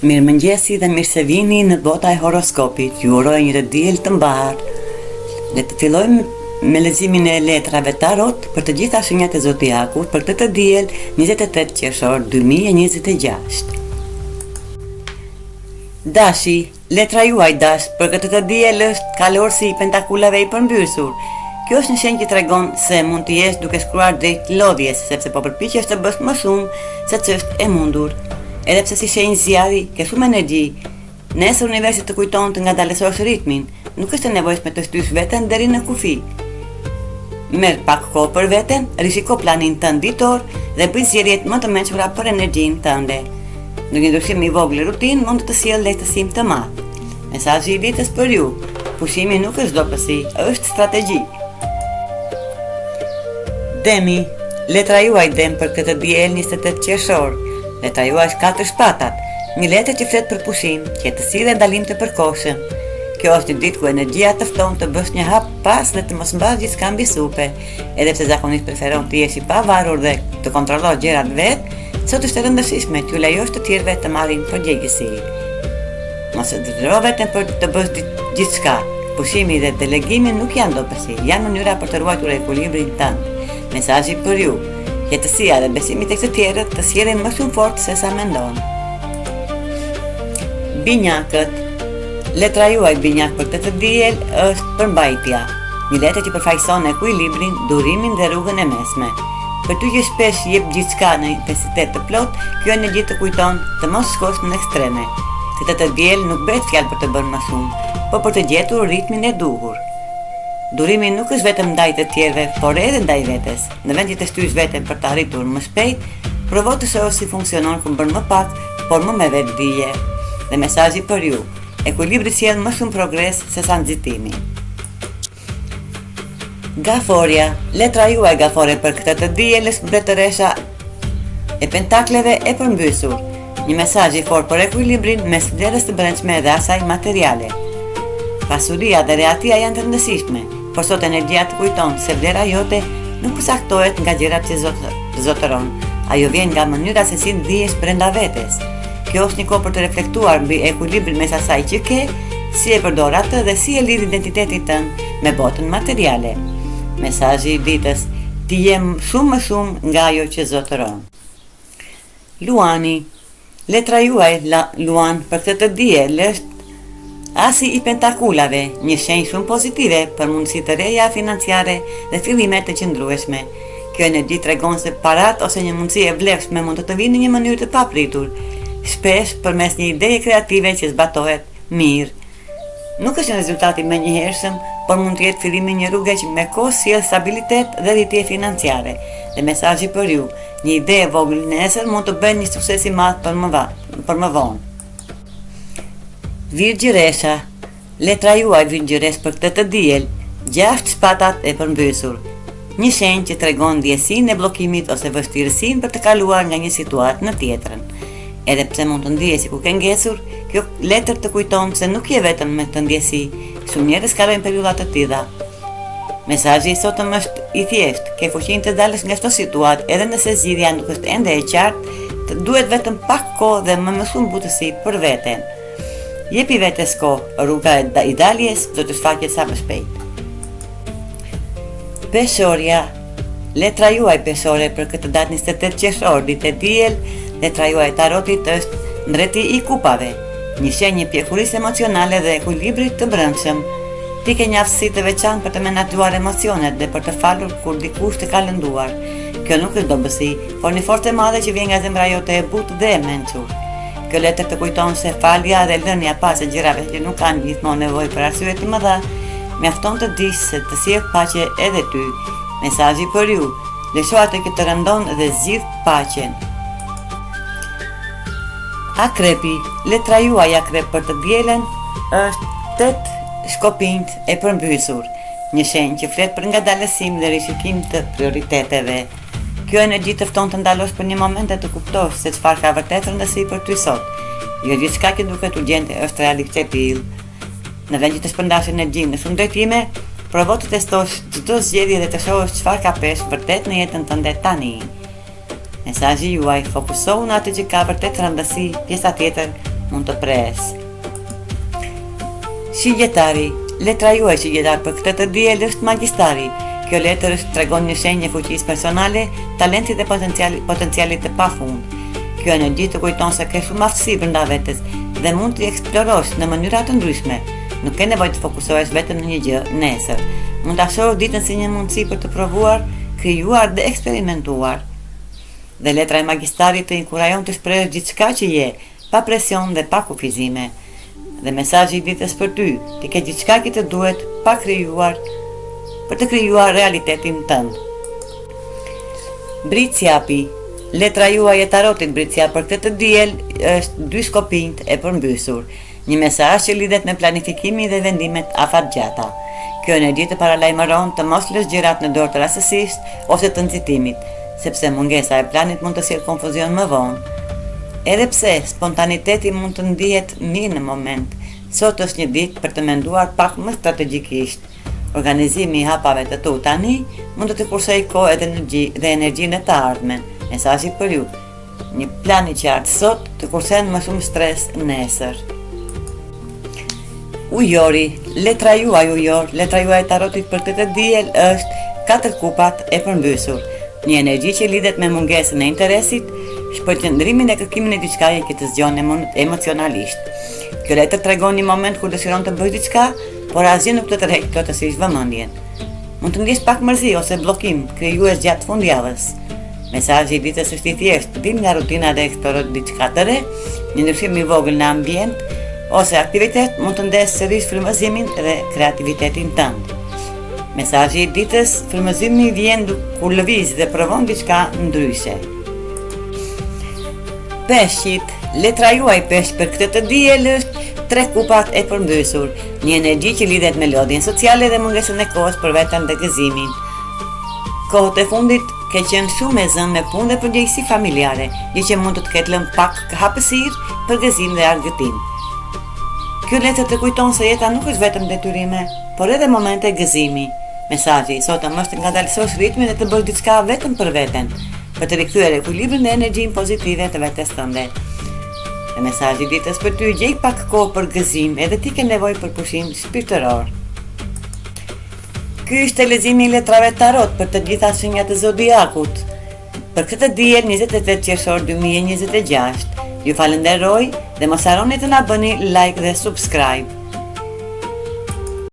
Mirëmëngjesi dhe mirë se vini në bota e horoskopit. Ju uroj një diell të mbarë. Le të fillojmë me leximin e letrave tarot për të gjitha shenjat e zodiakut për këtë diell 28 qershor 2026. Dashi, letra juaj dash për këtë të diell është kalorësi i pentakulave i përmbysur. Kjo është një shenjë që tregon se mund të jesh duke shkruar drejt lodhjes, sepse po përpiqesh të bësh më shumë se ç'është e mundur. Edhe pse si shenjë zjarri, ke shumë energji, nesër universi të kujton të ngadalësosh ritmin, nuk është e nevojshme të shtysh veten deri në kufi. Merr pak kohë për veten, rishiko planin tënd ditor dhe bëj zgjedhjet më të mençura për energjinë tënde. Në një ndryshim i vogël rutinë mund të sjellë lehtësim të madh. Mesazhi i ditës për ju: pushimi nuk është dobësi, është strategji. Demi, letra juaj dem për këtë diell 28 qershor. Letra juaj është 4 shpatat, një letër që flet për pushim, qetësi dhe ndalim të përkohshëm. Kjo është një ditë ku energjia të fton të bësh një hap pas dhe të mos mbash gjithçka mbi supe, edhe pse zakonisht preferon të jesh i pavarur dhe të kontrollosh gjërat vetë, sot është e rëndësishme t'ju lejosh të tjerëve të marrin përgjegjësi. Mos e dëgjoj vetëm për të bësh gjithçka. Pushimi dhe delegimi nuk janë dobësi, janë mënyra për të ruajtur ekuilibrin tënd. Mesazhi për ju: qetësia dhe besimi tek të tjerët të sjellin më shumë fort se sa mendon. Binjakët, letra juaj binjak për këtë diell është përmbajtja, një letër që përfaqëson ekuilibrin, durimin dhe rrugën e mesme. Për ty që shpesh jep gjithçka në intensitet të plot, kjo energji të kujton të mos shkosh në ekstreme. Këtë diell nuk bëhet fjalë për të bërë më shumë, por për të gjetur ritmin e duhur. Durimi nuk është vetëm ndaj të tjerëve, por edhe ndaj vetes. Në vend që të shtysh veten për të arritur më shpejt, provo të shohësh si funksionon kur bën më pak, por më me vetdije. Dhe mesazhi për ju: ekuilibri sjell më shumë progres se sa nxitimi. Gaforia, letra juaj gafore për këtë të diell është mbretëresha e pentakleve e përmbysur. Një mesazh i fortë për ekuilibrin mes vlerës të brendshme dhe asaj materiale. Pasuria dhe rehatia janë të rëndësishme, por sot energjia të kujton se vlera jote nuk përcaktohet nga gjërat që zotëron. Ajo vjen nga mënyra se si ndihesh brenda vetes. Kjo është një kohë për të reflektuar mbi ekuilibrin mes asaj që ke, si e përdor atë dhe si e lidh identitetin tënd me botën materiale. Mesazhi i ditës: ti je shumë më shumë nga ajo që zotëron. Luani, letra juaj Luan për këtë diell është asi i pentakulave, një shenjë shumë pozitive për mundësi të reja financiare dhe fillime të qëndrueshme. Kjo energji tregon se parat ose një mundësi e vlefshme mund të vinë në një mënyrë të papritur, shpesh përmes një ideje kreative që zbatohet mirë. Nuk është një rezultat i menjëhershëm, por mund të jetë fillimi një rrugë që me kohë sjell stabilitet dhe rritje financiare. Dhe mesazhi për ju: një ide e vogël nesër mund të bëjë një sukses i madh për më vonë. Virgjëresha, letra juaj virgjëres për këtë të diell 6 shpatat e përmbysur. Një shenjë që tregon ndjesinë e bllokimit ose vështirësinë për të kaluar nga një situatë në tjetrën. Edhe pse mund të ndihesh sikur ke ngjecur, kjo letër të kujton se nuk je vetëm me të ndjesi. Shumë njerëz kalojnë periudha të tilla. Mesazhi i sotëm është i thjeshtë: ke fuqinë të dalësh nga çdo situatë, edhe nëse zgjidhja nuk është ende e qartë, duhet vetëm pak kohë dhe më shumë butësi për veten. Jepi vetes kohë, rruga e daljes do të shfaqet sa më shpejt. Peshorja, letra juaj peshore për këtë datë 28 qershor, ditë e diell, letra juaj tarotit është ndreti i kupave, një shenjë pjekurisë emocionale dhe ekuilibrit të brendshëm. Ti ke një aftësi të veçantë për të menaxhuar emocionet dhe për të falur kur dikush të ka lënduar. Kjo nuk është dobësi, por një forcë e madhe që vjen nga zemra jote e butë dhe e mençur. Kjo letër të kujton se falja dhe lënia pas e gjërave që nuk kanë gjithmonë nevojë për arsye të mëdha, mjafton të dish se të sjell paqe edhe ty. Mesazhi për ju: lësho atë që të rëndon dhe zgjidh paqen. Akrepi, letra juaj akrep për të diellën është 8 shkopinjt e përmbysur, një shenjë që flet për ngadalësim dhe rishikim të prioriteteve. Kjo energji të fton të ndalosh për një moment dhe të kuptosh se çfarë ka vërtet rëndësi për ty sot. Jo gjithçka që duket urgjente është realisht e tillë. Në vend që të shpërndash energjinë në shumë drejtime, provo të testosh çdo zgjedhje dhe të shohësh çfarë ka peshë vërtet në jetën tënde tani. Mesazhi juaj: fokusohu në atë që ka vërtet rëndësi, pjesa tjetër mund të presë. Shigjetari, letra juaj shigjetar për këtë të diel është magjistari. Kjo letër tregon një shenjë fuqisë personale, talentit dhe potencialit të pafund. Kjo energji të kujton se ke shumë aftësi brenda vetes dhe mund t'i eksplorosh në mënyra të ndryshme. Nuk ke nevojë të fokusohesh vetëm në një gjë nesër. Mund ta shohësh ditën si një mundësi për të provuar, krijuar dhe eksperimentuar. Dhe letra e magjistarit të inkurajon të shprehësh gjithçka që je, pa presion dhe pa kufizime. Dhe mesazhi i ditës për ty, ti ke gjithçka që të duhet për të krijuar realitetin tënd. Britsjapi, letra juaj e tarotit britsja për këtë të diel është 2 skopinjt e përmbysur, një mesazh që lidhet me planifikimin dhe vendimet afatgjata. Kjo energji të paralajmëron të mos lësh gjërat në dorë të rastësisht ose të nxitimit, sepse mungesa e planit mund të sjellë konfuzion më vonë. Edhe pse spontaniteti mund të ndihet mirë në moment, sot është një ditë për të menduar pak më strategjikisht. Organizimi i hapave të tu tani mund të të kursej kohë dhe energjinë të ardhmen. Mesazhi për ju, një plan i qartë sot të kursen më shumë stres nesër. Ujori, letra juaj ujor, letra juaj e tarotit për këtë diel është 4 kupat e përmbysur, një energji që lidhet me mungesën e interesit, shpërqendrimin e kërkimin e diçkaje që të zgjon emocionalisht. Kjo letër tregon një moment kur dëshiron të bësh diçka, por asgjë nuk të tërheq plotësisht vëmendjen. Mund të ndjesh pak mërzi ose bllokim krijues gjatë fundjavës. Mesazhi i ditës është i thjeshtë, dil nga rutina dhe eksploro diçka të re, një ndryshim i vogël në ambient ose aktivitet mund të ndesë sërish frymëzimin dhe kreativitetin tënd. Mesazhi i ditës, frymëzimi vjen kur lëviz dhe provon diçka ndryshe. Peshqit, letra juaj peshq për këtë të diel është 3 kupat e përmbysur, një energji që lidhet me lodhjen sociale dhe mungesën e kohës për veten dhe gëzimin. Kohët e fundit ke qenë shumë e zënë me punë dhe përgjegjësi familjare, gjë që mund të të ketë lënë pak hapësirë për gëzim dhe argëtim. Kjo letër të kujton se jeta nuk është vetëm detyrime, por edhe momente gëzimi. Mesazhi sot është ngadalësosh ritmin dhe të bësh diçka vetëm për veten, për të rikthyer ekuilibrin dhe energjinë pozitive të vetes tënde. Dhe mesazhi i ditës për ty, gjej pak kohë për gëzim, edhe ti ke nevojë për pushim shpirtëror. Ky është leximi i letrave tarot për të gjitha shenjat e zodiakut. Për këtë diel 28 qershor 2026. Ju falenderoj dhe mos harroni të na bëni like dhe subscribe.